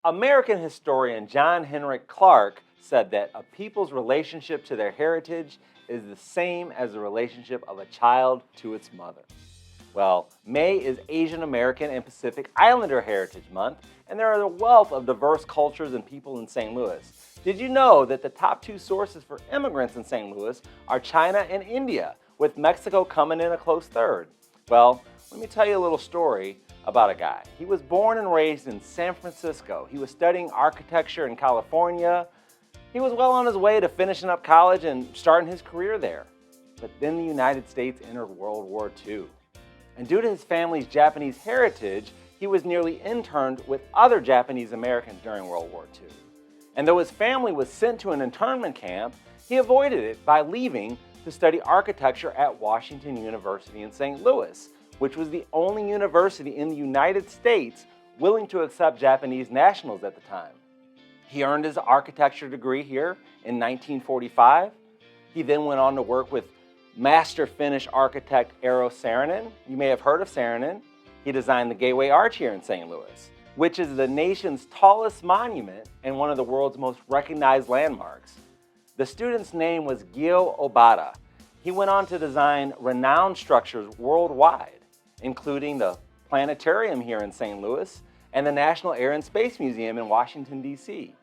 American historian John Henrik Clarke said that a people's relationship to their heritage is the same as the relationship of a child to its mother. Well, May is Asian American and Pacific Islander Heritage Month, and there are a wealth of diverse cultures and people in St. Louis. Did you know that the top two sources for immigrants in St. Louis are China and India, with Mexico coming in a close third? Well, let me tell you a little story about a guy. He was born and raised in San Francisco. He was studying architecture in California. He was well on his way to finishing up college and starting his career there. But then the United States entered World War II. And due to his family's Japanese heritage, he was nearly interned with other Japanese Americans during World War II. And though his family was sent to an internment camp, he avoided it by leaving to study architecture at Washington University in St. Louis, which was the only university in the United States willing to accept Japanese nationals at the time. He earned his architecture degree here in 1945. He then went on to work with master Finnish architect Eero Saarinen. You may have heard of Saarinen. He designed the Gateway Arch here in St. Louis, which is the nation's tallest monument and one of the world's most recognized landmarks. The student's name was Gyo Obata. He went on to design renowned structures worldwide, including the planetarium here in St. Louis and the National Air and Space Museum in Washington, D.C.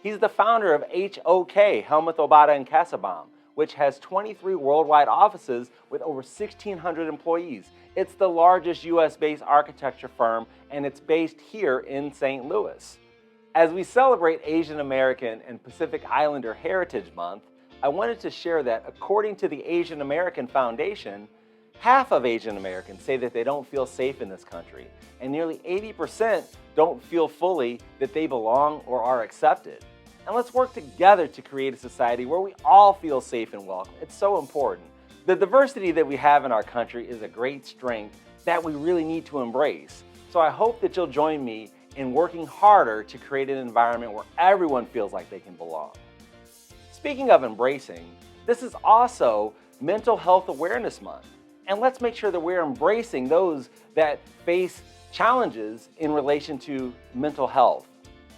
He's the founder of HOK, Helmuth Obata and Kassabaum, which has 23 worldwide offices with over 1,600 employees. It's the largest U.S.-based architecture firm, and it's based here in St. Louis. As we celebrate Asian American and Pacific Islander Heritage Month, I wanted to share that according to the Asian American Foundation, half of Asian Americans say that they don't feel safe in this country, and nearly 80% don't feel fully that they belong or are accepted. And let's work together to create a society where we all feel safe and welcome. It's so important. The diversity that we have in our country is a great strength that we really need to embrace. So I hope that you'll join me in working harder to create an environment where everyone feels like they can belong. Speaking of embracing, this is also Mental Health Awareness Month. And let's make sure that we're embracing those that face challenges in relation to mental health.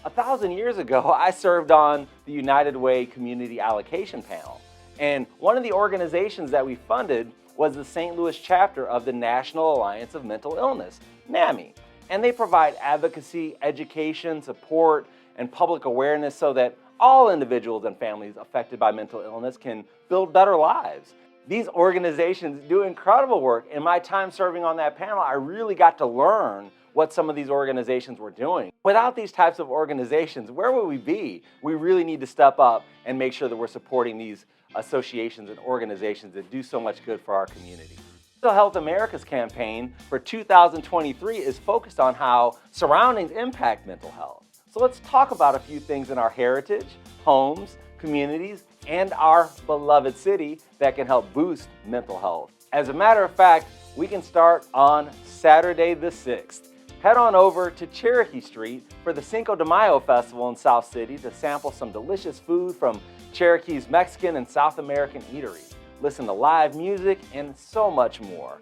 1,000 years ago, I served on the United Way Community Allocation Panel. And one of the organizations that we funded was the St. Louis chapter of the National Alliance of Mental Illness, NAMI. And they provide advocacy, education, support, and public awareness so that all individuals and families affected by mental illness can build better lives. These organizations do incredible work. In my time serving on that panel, I really got to learn what some of these organizations were doing. Without these types of organizations, where would we be? We really need to step up and make sure that we're supporting these associations and organizations that do so much good for our community. Mental Health America's campaign for 2023 is focused on how surroundings impact mental health. So let's talk about a few things in our heritage, homes, communities, and our beloved city that can help boost mental health. As a matter of fact, we can start on Saturday the 6th. Head on over to Cherokee Street for the Cinco de Mayo Festival in South City to sample some delicious food from Cherokee's Mexican and South American eateries. Listen to live music and so much more.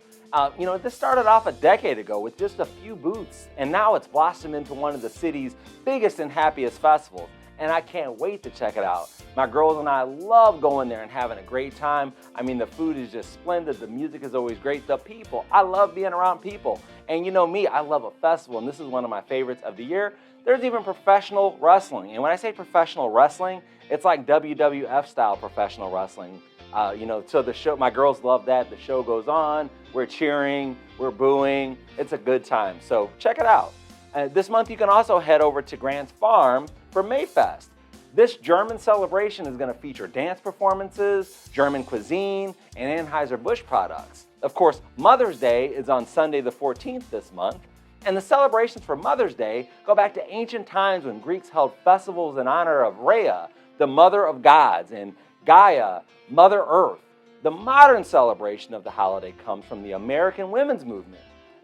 This started off a decade ago with just a few booths, and now it's blossomed into one of the city's biggest and happiest festivals. And I can't wait to check it out. My girls and I love going there and having a great time. I mean, the food is just splendid. The music is always great. The people, I love being around people. And you know me, I love a festival, and this is one of my favorites of the year. There's even professional wrestling. And when I say professional wrestling, it's like WWF style professional wrestling. So the show, my girls love that. The show goes on, we're cheering, we're booing. It's a good time. So check it out. This month you can also head over to Grant's Farm for Mayfest. This German celebration is going to feature dance performances, German cuisine, and Anheuser-Busch products. Of course, Mother's Day is on Sunday the 14th this month, and the celebrations for Mother's Day go back to ancient times when Greeks held festivals in honor of Rhea, the mother of gods, and Gaia, Mother Earth. The modern celebration of the holiday comes from the American women's movement.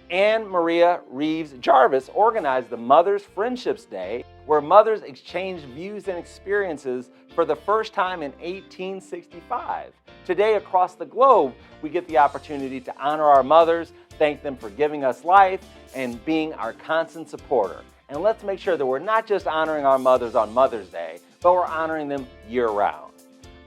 Anne Maria Reeves Jarvis organized the Mother's Friendships Day, where mothers exchanged views and experiences for the first time in 1865. Today, across the globe, we get the opportunity to honor our mothers, thank them for giving us life, and being our constant supporter. And let's make sure that we're not just honoring our mothers on Mother's Day, but we're honoring them year-round.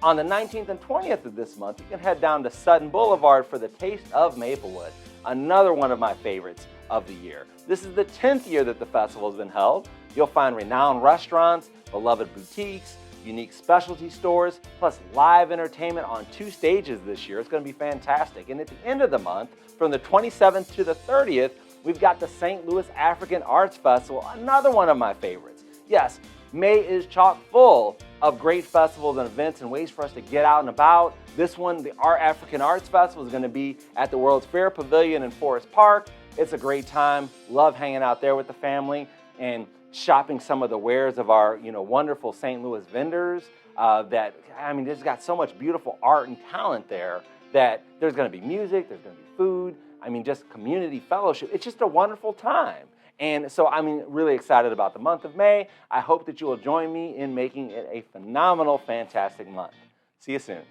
On the 19th and 20th of this month, you can head down to Sutton Boulevard for the Taste of Maplewood, another one of my favorites of the year. This is the 10th year that the festival has been held. You'll find renowned restaurants, beloved boutiques, unique specialty stores, plus live entertainment on 2 stages this year. It's going to be fantastic. And at the end of the month, from the 27th to the 30th, we've got the St. Louis African Arts Festival, another one of my favorites. Yes, May is chock full of great festivals and events and ways for us to get out and about. This one, the African Arts Festival, is going to be at the World's Fair Pavilion in Forest Park. It's a great time. Love hanging out there with the family and shopping some of the wares of our wonderful St. Louis vendors there's got so much beautiful art and talent there that there's going to be music, there's going to be food, just community fellowship. It's just a wonderful time. And so I'm really excited about the month of May. I hope that you will join me in making it a phenomenal, fantastic month. See you soon.